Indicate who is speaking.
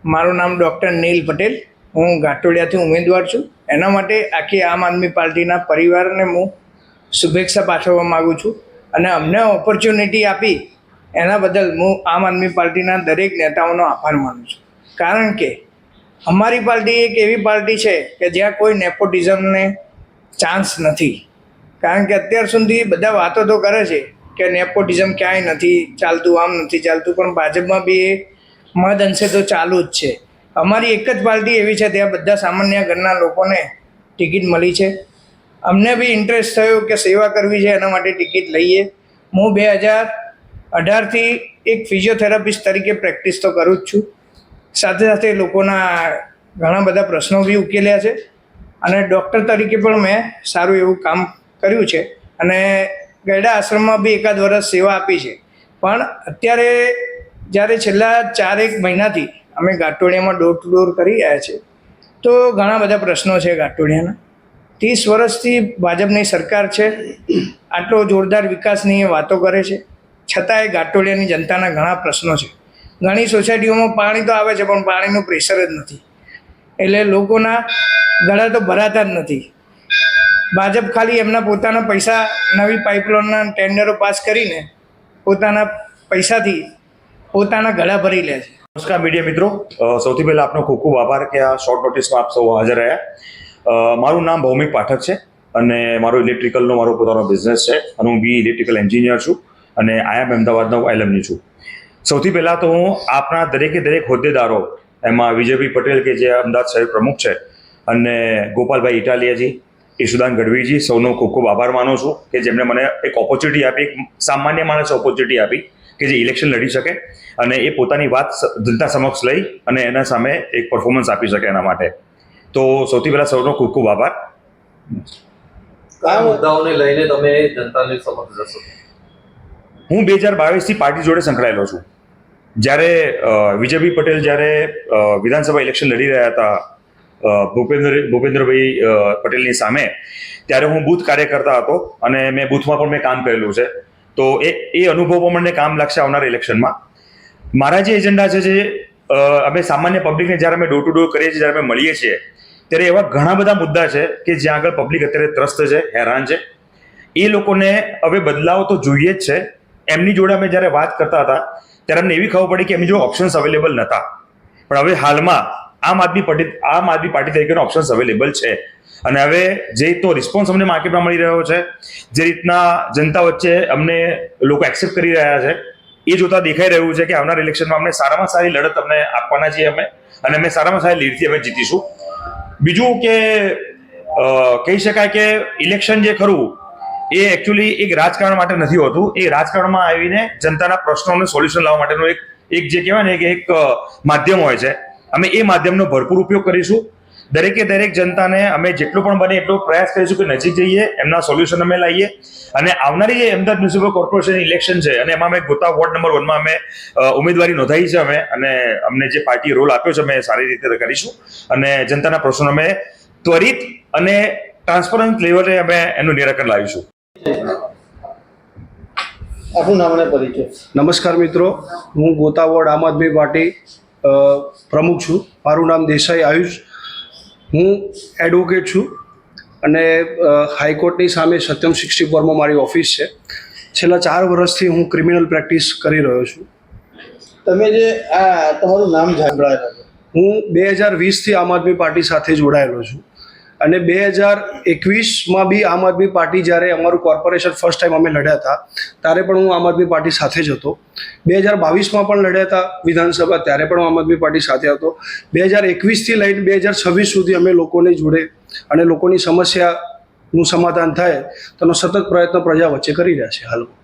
Speaker 1: મારું નામ ડૉક્ટર નીલ પટેલ, હું ઘાટોડિયાથી ઉમેદવાર છું. એના માટે આખી આમ આદમી પાર્ટીના પરિવારને હું શુભેચ્છા પાઠવવા માગું છું અને અમને ઓપોર્ચ્યુનિટી આપી એના બદલ હું આમ આદમી પાર્ટીના દરેક નેતાઓનો આભાર માનું છું. કારણ કે અમારી પાર્ટી એક એવી પાર્ટી છે કે જ્યાં કોઈ નેપોટિઝમને ચાન્સ નથી. કારણ કે અત્યાર સુધી બધા વાતો તો કરે છે કે નેપોટિઝમ ક્યાંય નથી ચાલતું, આમ નથી ચાલતું, પણ ભાજપમાં બી એ મહદ અંશે તો ચાલુ જ છે. અમારી એક જ પાર્ટી એવી છે ત્યાં બધા સામાન્ય ઘરના લોકોને ટિકિટ મળી છે. અમને બી ઇન્ટરેસ્ટ થયો કે સેવા કરવી છે, એના માટે ટિકિટ લઈએ. હું 2018થી એક ફિઝિયોથેરાપિસ્ટ તરીકે પ્રેક્ટિસ તો કરું જ છું. સાથે સાથે લોકોના ઘણા બધા પ્રશ્નો બી ઉકેલ્યા છે અને ડૉક્ટર તરીકે પણ મેં સારું એવું કામ કર્યું છે અને ગયડા આશ્રમમાં બી એકાદ વર્ષ સેવા આપી છે. પણ અત્યારે જ્યારે છેલ્લા 4-1 મહિનાથી અમે ઘાટોડિયામાં ડોર ટુ ડોર કરી રહ્યા છીએ તો ઘણા બધા પ્રશ્નો છે ઘાટોડિયાના. 30 વર્ષથી ભાજપની સરકાર છે, આટલો જોરદાર વિકાસની વાતો કરે છે, છતાંય ઘાટોડિયાની જનતાના ઘણા પ્રશ્નો છે. ઘણી સોસાયટીઓમાં પાણી તો આવે છે પણ પાણીનું પ્રેશર જ નથી, એટલે લોકોના ગળા તો ભરાતા જ નથી. ભાજપ ખાલી એમના પોતાના પૈસા નવી પાઇપલાઇનના ટેન્ડરો પાસ કરીને પોતાના પૈસાથી પોતાના ગળા ભરી લે છે.
Speaker 2: નમસ્કાર મીડિયા મિત્રો, સૌથી પહેલાં આપનો ખૂબ ખૂબ આભાર કે આ શોર્ટ નોટિસમાં આપ સૌ હાજર રહ્યા. મારું નામ ભૌમિક પાઠક છે અને મારો ઇલેક્ટ્રિકલનો મારો પોતાનો બિઝનેસ છે અને હું બી ઇલેક્ટ્રિકલ એન્જિનિયર છું અને આઈએમ અમદાવાદનો એલએમની છું. સૌથી પહેલાં તો હું આપના દરેક હોદ્દેદારો, એમાં વિજયભાઈ પટેલ કે જે અમદાવાદ શહેર પ્રમુખ છે અને ગોપાલભાઈ ઇટાલિયાજી, ઈશુદાન ગઢવીજી, સૌનો ખૂબ ખૂબ આભાર માનું છું કે જેમણે મને એક ઓપોર્ચ્યુનિટી આપી, એક સામાન્ય માણસ ઓપોર્ચ્યુનિટી આપી કે જે ઇલેક્શન લડી શકે અને એ પોતાની વાત જનતા સમક્ષ લઈ અને એના સામે એક પરફોર્મન્સ આપી શકે એના માટે. તો સૌથી પહેલાં સૌનો ખૂબ ખૂબ આભાર.
Speaker 3: કયા મુદ્દાઓને લઈને તમે જનતાની સમક્ષ જશો?
Speaker 2: હું 2022થી પાર્ટી જોડે સંકળાયેલો છું. જ્યારે વિજયભાઈ પટેલ જ્યારે વિધાનસભા ઇલેક્શન લડી રહ્યા હતા ભૂપેન્દ્રભાઈ પટેલની સામે, ત્યારે હું બૂથ કાર્યકર્તા હતો અને મેં બૂથમાં પણ મેં કામ કરેલું છે. તો એ અનુભવ પણ મને કામ લાગશે આવનારા ઇલેક્શનમાં. મારા જે એજન્ડા છે, જે અમે સામાન્ય પબ્લિકને જ્યારે અમે ડોર ટુ ડોર કરીએ છીએ, જ્યારે અમે મળીએ છીએ, ત્યારે એવા ઘણા બધા મુદ્દા છે કે જ્યાં આગળ પબ્લિક અત્યારે ત્રસ્ત છે, હેરાન છે. એ લોકોને હવે બદલાવ તો જોઈએ જ છે. એમની જોડે અમે જ્યારે વાત કરતા હતા ત્યારે અમને એવી ખબર પડી કે એમની જોડે ઓપ્શન્સ અવેલેબલ નહોતા, પણ હવે હાલમાં આમ આદમી પાર્ટી તરીકેનો ઓપ્શન્સ અવેલેબલ છે. અને હવે જે તો રિસ્પોન્સ અમને માર્કેટમાં મળી રહ્યો છે, જે રીતના જનતા વચ્ચે અમને લોકો એક્સેપ્ટ કરી રહ્યા છે, એ જોતા દેખાઈ રહ્યું છે કે આવનાર ઇલેક્શનમાં અમને સારામાં સારી લડત અમને આપવાના છીએ અમે, અને અમે સારામાં સારી લીડથી અમે જીતીશું. બીજું કે કહી શકાય કે ઇલેક્શન જે ખરું એ એકચ્યુઅલી એક રાજકારણ માટે નથી હોતું. એ રાજકારણમાં આવીને જનતાના પ્રશ્નોનું સોલ્યુશન લાવવા માટેનું એક જે કહેવાય ને કે એક માધ્યમ હોય છે. અમે એ માધ્યમનો ભરપૂર ઉપયોગ કરીશું. દરેક જનતાને અમે જેટલો પણ બને એટલો પ્રયાસ કરીશું કે નજીક જઈએ, એમના સોલ્યુશન અમે લાવીએ. અને આવનારી જે અમદાવાદ મ્યુનિસિપલ કોર્પોરેશન ઇલેક્શન છે અને એમાં અમે ગોતા વોર્ડ નંબર 1માં અમે ઉમેદવારી નોંધાવી છે અમે, અને અમને જે પાર્ટીએ રોલ આપ્યો છે અમે સારી રીતે કરીશું અને જનતાના પ્રશ્નો અમે ત્વરિત અને ટ્રાન્સપરન્ટ લેવલે અમે એનું નિરાકરણ લાવીશું.
Speaker 3: આપનું નામ અને પરિચય.
Speaker 4: નમસ્કાર મિત્રો, હું ગોતા વોર્ડ આમ આદમી પાર્ટી પ્રમુખ છું. મારું નામ દેસાઈ આયુષ. હું એડવોકેટ છું અને હાઈકોર્ટની સામે સત્યમ 64માં મારી ઓફિસ છે. છેલ્લા 4 વર્ષથી હું ક્રિમિનલ પ્રેક્ટિસ કરી રહ્યો છું.
Speaker 3: તમે જે તમારું નામ સાંભળાયેલું છે,
Speaker 4: હું 2020થી આમ આદમી પાર્ટી સાથે જોડાયેલો છું અને 2021માં બી આમ આદમી પાર્ટી જ્યારે અમારું કોર્પોરેશન ફર્સ્ટ ટાઈમ અમે લડ્યા હતા ત્યારે પણ હું આમ આદમી પાર્ટી સાથે જ હતો. 2022માં પણ લડ્યા હતા વિધાનસભા, ત્યારે પણ આમ આદમી પાર્ટી સાથે હતો. 2021થી લઈને 2026 સુધી અમે લોકોની જોડે અને લોકોની સમસ્યાનું સમાધાન થાય તેનો સતત પ્રયત્ન પ્રજા વચ્ચે કરી રહ્યા છે હાલમાં.